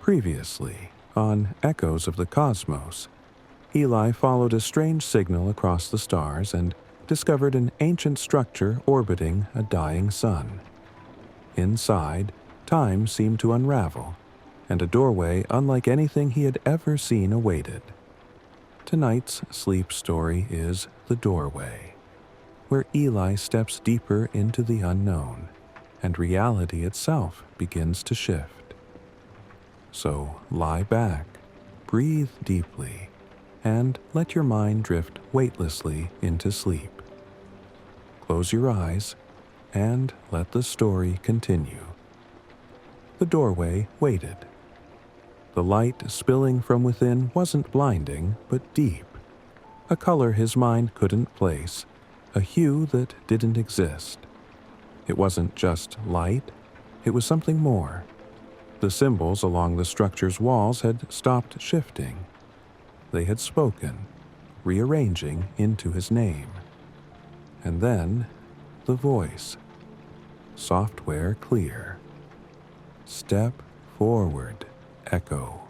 Previously, on Echoes of the Cosmos, Eli followed a strange signal across the stars and discovered an ancient structure orbiting a dying sun. Inside, time seemed to unravel, and a doorway unlike anything he had ever seen awaited. Tonight's sleep story is The Doorway, where Eli steps deeper into the unknown, and reality itself begins to shift. So lie back, breathe deeply, and let your mind drift weightlessly into sleep. Close your eyes and let the story continue. The doorway waited. The light spilling from within wasn't blinding, but deep. A color his mind couldn't place, a hue that didn't exist. It wasn't just light, it was something more. The symbols along the structure's walls had stopped shifting. They had spoken, rearranging into his name. And then, the voice. Software clear. Step forward, Echo.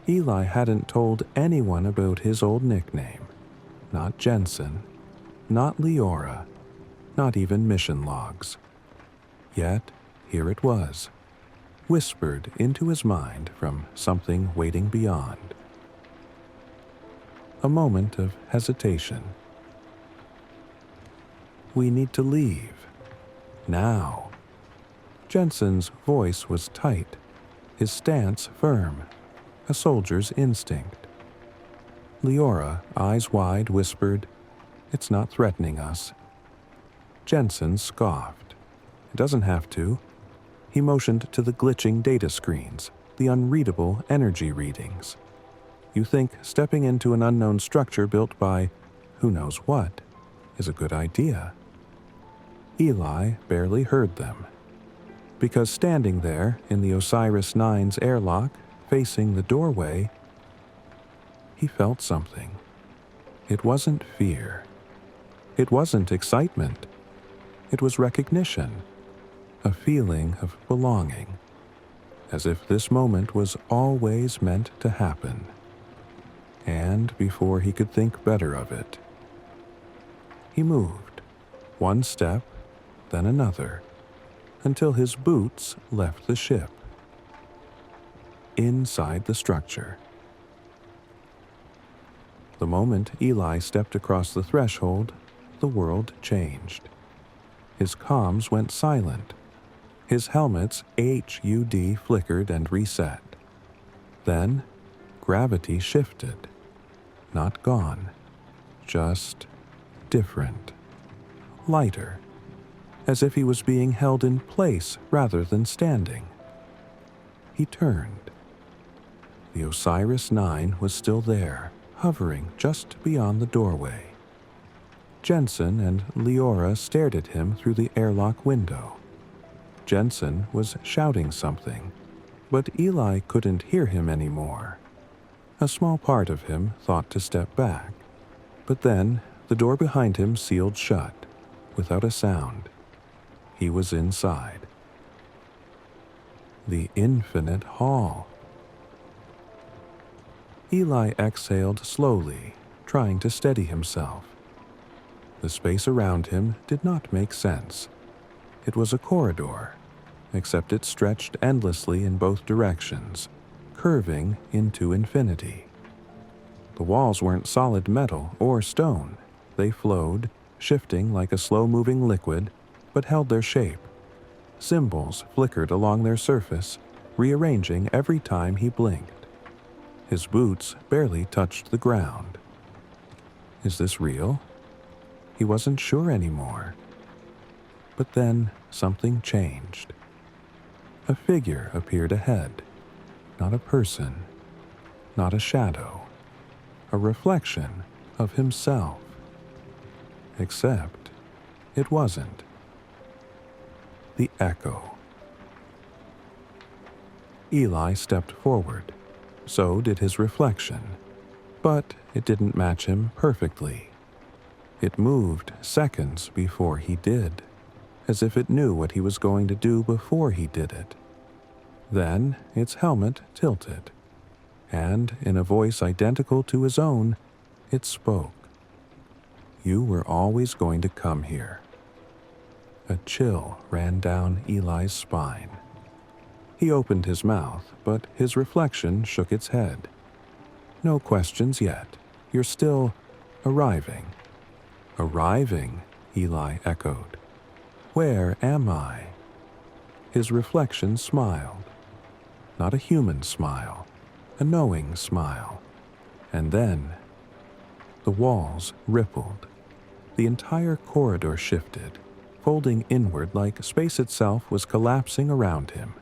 Eli hadn't told anyone about his old nickname. Not Jensen, not Leora, not even mission logs. Yet, here it was, whispered into his mind from something waiting beyond. A moment of hesitation. We need to leave. Now. Jensen's voice was tight, his stance firm, a soldier's instinct. Leora, eyes wide, whispered, "It's not threatening us." Jensen scoffed. "It doesn't have to." He motioned to the glitching data screens, the unreadable energy readings. You think stepping into an unknown structure built by who knows what is a good idea. Eli barely heard them, because standing there in the Osiris-9's airlock, facing the doorway, he felt something. It wasn't fear. It wasn't excitement. It was recognition, a feeling of belonging, as if this moment was always meant to happen. And before he could think better of it, he moved, one step, then another, until his boots left the ship. Inside the structure. The moment Eli stepped across the threshold, the world changed. His comms went silent. His helmet's HUD flickered and reset. Then, gravity shifted. Not gone, just different. Lighter, as if he was being held in place rather than standing. He turned. The Osiris-9 was still there, hovering just beyond the doorway. Jensen and Leora stared at him through the airlock window. Jensen was shouting something, but Eli couldn't hear him anymore. A small part of him thought to step back, but then the door behind him sealed shut, without a sound. He was inside. The infinite hall. Eli exhaled slowly, trying to steady himself. The space around him did not make sense. It was a corridor, except it stretched endlessly in both directions, curving into infinity. The walls weren't solid metal or stone. They flowed, shifting like a slow-moving liquid, but held their shape. Symbols flickered along their surface, rearranging every time he blinked. His boots barely touched the ground. Is this real? He wasn't sure anymore. But then something changed. A figure appeared ahead. Not a person, not a shadow, a reflection of himself. Except it wasn't. The Echo. Eli stepped forward. So did his reflection. But it didn't match him perfectly. It moved seconds before he did, as if it knew what he was going to do before he did it. Then its helmet tilted, and in a voice identical to his own, it spoke. You were always going to come here. A chill ran down Eli's spine. He opened his mouth, but his reflection shook its head. No questions yet. You're still arriving. Arriving, Eli echoed. Where am I? His reflection smiled. Not a human smile, a knowing smile. And then the walls rippled. The entire corridor shifted, folding inward like space itself was collapsing around him.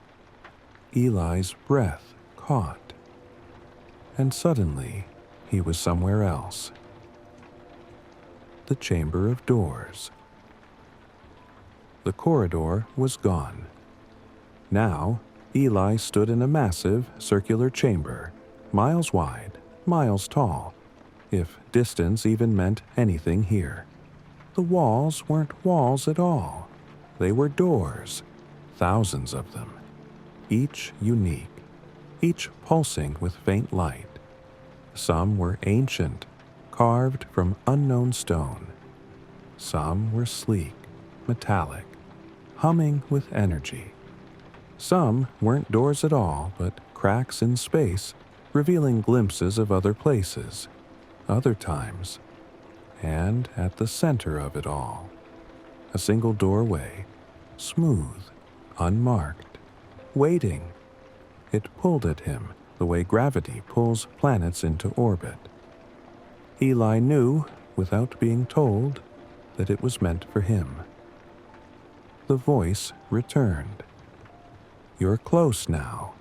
Eli's breath caught, and suddenly he was somewhere else. The Chamber of Doors. The corridor was gone. Now, Eli stood in a massive circular chamber, miles wide, miles tall, if distance even meant anything here. The walls weren't walls at all. They were doors, thousands of them, each unique, each pulsing with faint light. Some were ancient, carved from unknown stone. Some were sleek, metallic, humming with energy. Some weren't doors at all, but cracks in space, revealing glimpses of other places, other times. And at the center of it all, a single doorway, smooth, unmarked, waiting. It pulled at him the way gravity pulls planets into orbit. Eli knew, without being told, that it was meant for him. The voice returned. You're close now.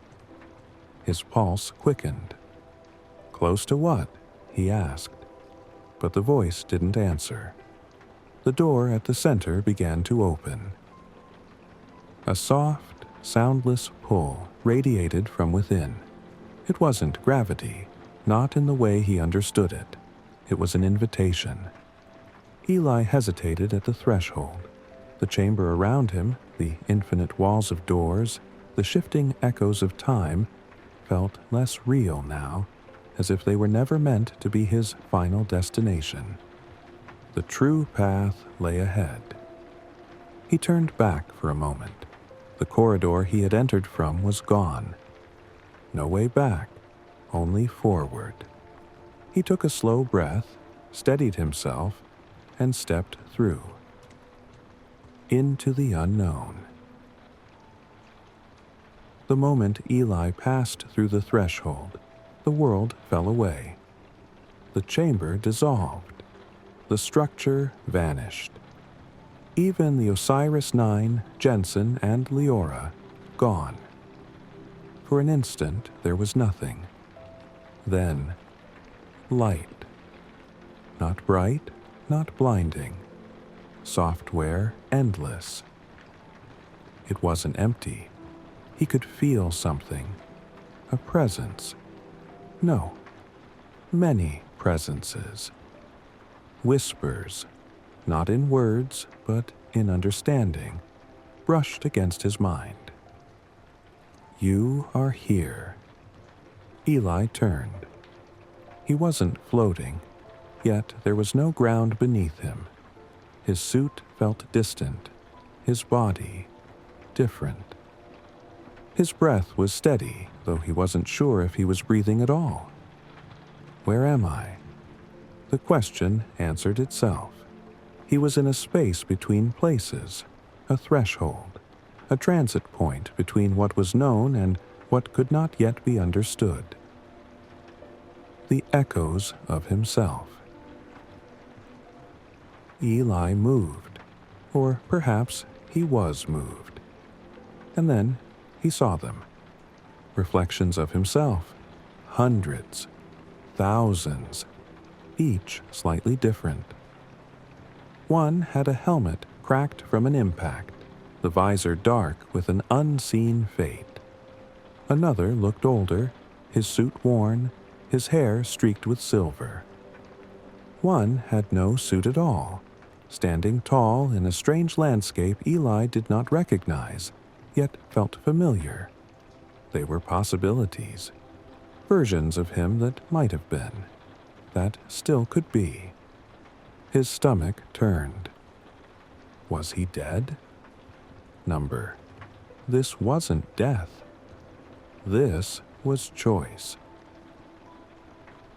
His pulse quickened. Close to what? He asked. But the voice didn't answer. The door at the center began to open. A soft, soundless pull radiated from within. It wasn't gravity, not in the way he understood it. It was an invitation. Eli hesitated at the threshold. The chamber around him, the infinite walls of doors, the shifting echoes of time, felt less real now, as if they were never meant to be his final destination. The true path lay ahead. He turned back for a moment. The corridor he had entered from was gone. No way back, only forward. He took a slow breath, steadied himself, and stepped through. Into the unknown. The moment Eli passed through the threshold, the world fell away. The chamber dissolved. The structure vanished. Even the Osiris-9, Jensen, and Leora, gone. For an instant, there was nothing. Then, light. Not bright, not blinding. Software endless. It wasn't empty. He could feel something. A presence. No. Many presences. Whispers, not in words, but in understanding, brushed against his mind. You are here. Eli turned. He wasn't floating, yet there was no ground beneath him. His suit felt distant, his body different. His breath was steady, though he wasn't sure if he was breathing at all. Where am I? The question answered itself. He was in a space between places, a threshold, a transit point between what was known and what could not yet be understood. The echoes of himself. Eli moved, or perhaps he was moved. And then he saw them. Reflections of himself, hundreds, thousands, each slightly different. One had a helmet cracked from an impact, the visor dark with an unseen fate. Another looked older, his suit worn, his hair streaked with silver. One had no suit at all, standing tall in a strange landscape Eli did not recognize, yet felt familiar. They were possibilities, versions of him that might have been, that still could be. His stomach turned. Was he dead? Number. This wasn't death. This was choice.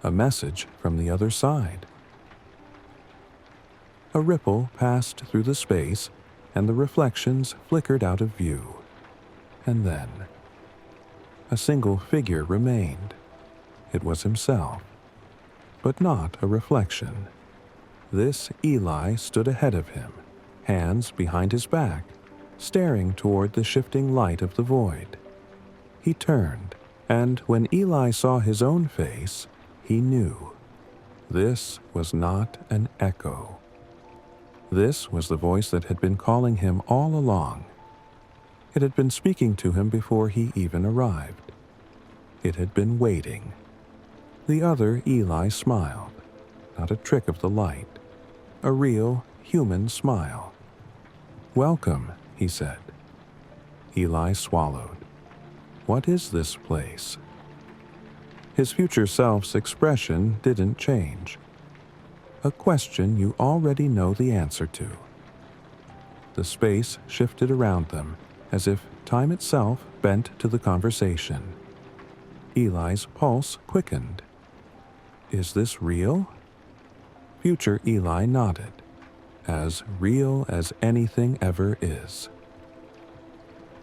A message from the other side. A ripple passed through the space, and the reflections flickered out of view. And then, a single figure remained. It was himself, but not a reflection. This Eli stood ahead of him, hands behind his back, staring toward the shifting light of the void. He turned, and when Eli saw his own face, he knew. This was not an echo. This was the voice that had been calling him all along. It had been speaking to him before he even arrived. It had been waiting. The other Eli smiled, not a trick of the light, a real human smile. "Welcome," he said. Eli swallowed. "What is this place?" His future self's expression didn't change. A question you already know the answer to. The space shifted around them, as if time itself bent to the conversation. Eli's pulse quickened. "Is this real?" Future Eli nodded. "As real as anything ever is."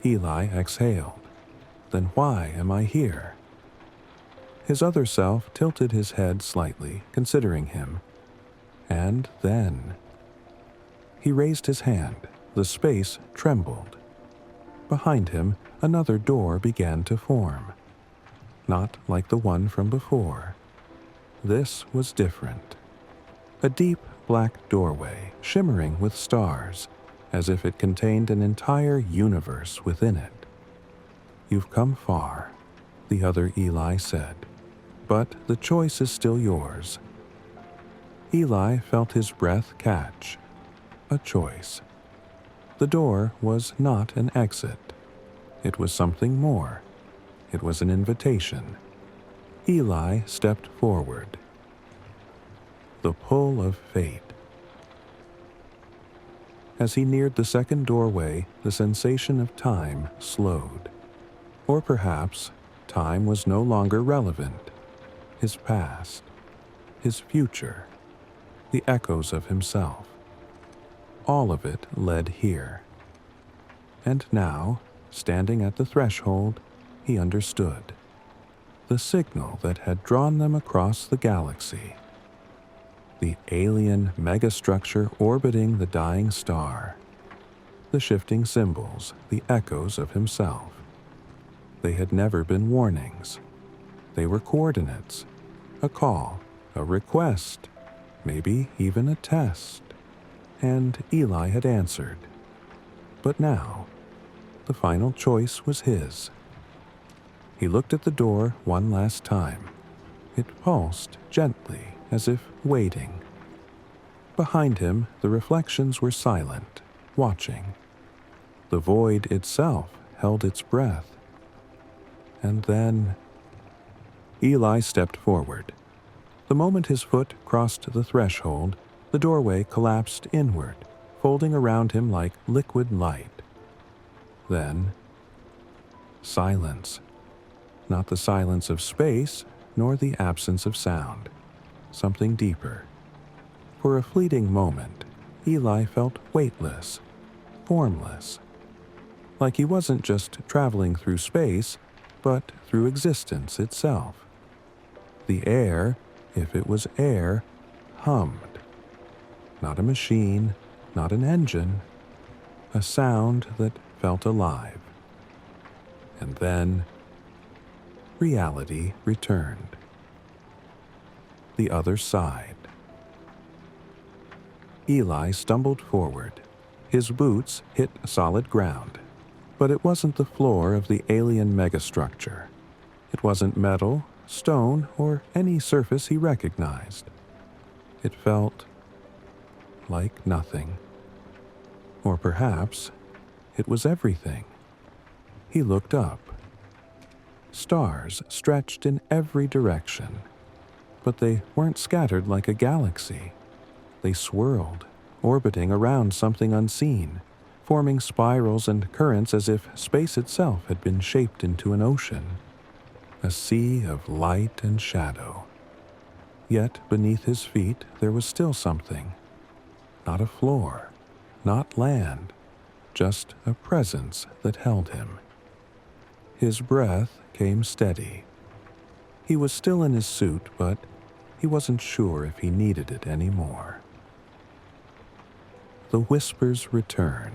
Eli exhaled. "Then why am I here?" His other self tilted his head slightly, considering him. And then he raised his hand. The space trembled. Behind him, another door began to form. Not like the one from before. This was different. A deep black doorway, shimmering with stars, as if it contained an entire universe within it. "You've come far," the other Eli said, "but the choice is still yours." Eli felt his breath catch. A choice. The door was not an exit. It was something more. It was an invitation. Eli stepped forward. The pull of fate. As he neared the second doorway, the sensation of time slowed. Or perhaps time was no longer relevant. His past, his future, the echoes of himself. All of it led here. And now, standing at the threshold, he understood. The signal that had drawn them across the galaxy. The alien megastructure orbiting the dying star. The shifting symbols, the echoes of himself. They had never been warnings. They were coordinates. A call, a request, maybe even a test. And Eli had answered. But now, the final choice was his. He looked at the door one last time. It pulsed gently, as if waiting. Behind him, the reflections were silent, watching. The void itself held its breath. And then Eli stepped forward. The moment his foot crossed the threshold, the doorway collapsed inward, folding around him like liquid light. Then, silence. Not the silence of space, nor the absence of sound. Something deeper. For a fleeting moment, Eli felt weightless, formless. Like he wasn't just traveling through space, but through existence itself. The air, if it was air, hummed. Not a machine, not an engine. A sound that felt alive. And then reality returned. The other side. Eli stumbled forward. His boots hit solid ground. But it wasn't the floor of the alien megastructure. It wasn't metal, stone, or any surface he recognized. It felt like nothing. Or perhaps it was everything. He looked up. Stars stretched in every direction, but they weren't scattered like a galaxy. They swirled, orbiting around something unseen, forming spirals and currents as if space itself had been shaped into an ocean, a sea of light and shadow. Yet beneath his feet there was still something. Not a floor, not land, just a presence that held him. His breath came steady. He was still in his suit, but he wasn't sure if he needed it anymore. The whispers return.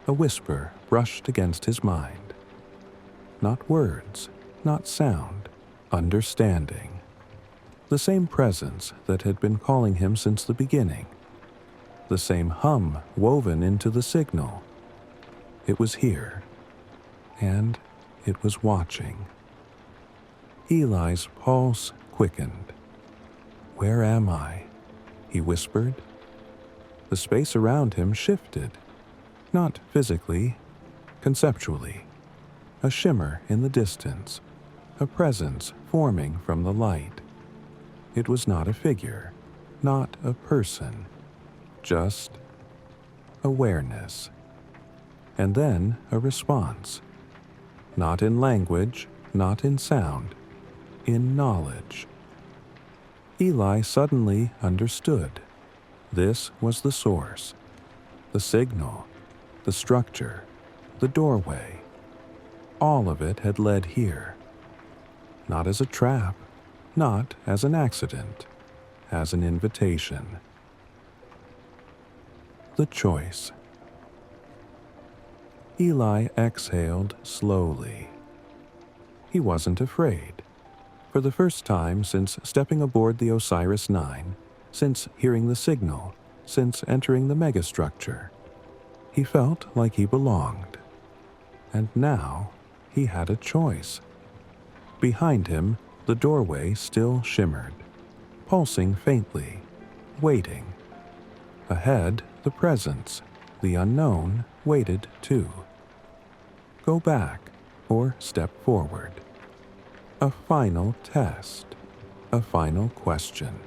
A whisper brushed against his mind. Not words, not sound, understanding. The same presence that had been calling him since the beginning. The same hum woven into the signal. It was here, and it was watching. Eli's pulse quickened. "Where am I?" he whispered. The space around him shifted, not physically, conceptually. A shimmer in the distance, a presence forming from the light. It was not a figure, not a person, just awareness. And then a response. Not in language, not in sound, in knowledge. Eli suddenly understood. This was the source, the signal, the structure, the doorway. All of it had led here. Not as a trap, not as an accident, as an invitation. The choice. Eli exhaled slowly. He wasn't afraid. For the first time since stepping aboard the Osiris-9, since hearing the signal, since entering the megastructure, he felt like he belonged. And now he had a choice. Behind him, the doorway still shimmered, pulsing faintly, waiting. Ahead, the presence, the unknown, waited too. Go back or step forward. A final test, a final question.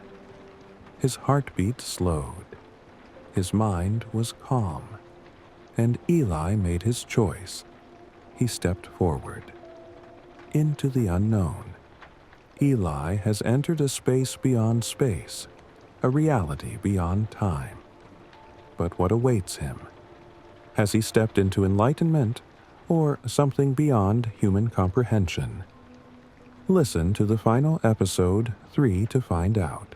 His heartbeat slowed. His mind was calm. And Eli made his choice. He stepped forward. Into the unknown. Eli has entered a space beyond space, a reality beyond time. But what awaits him? Has he stepped into enlightenment or something beyond human comprehension? Listen to the final episode 3 to find out.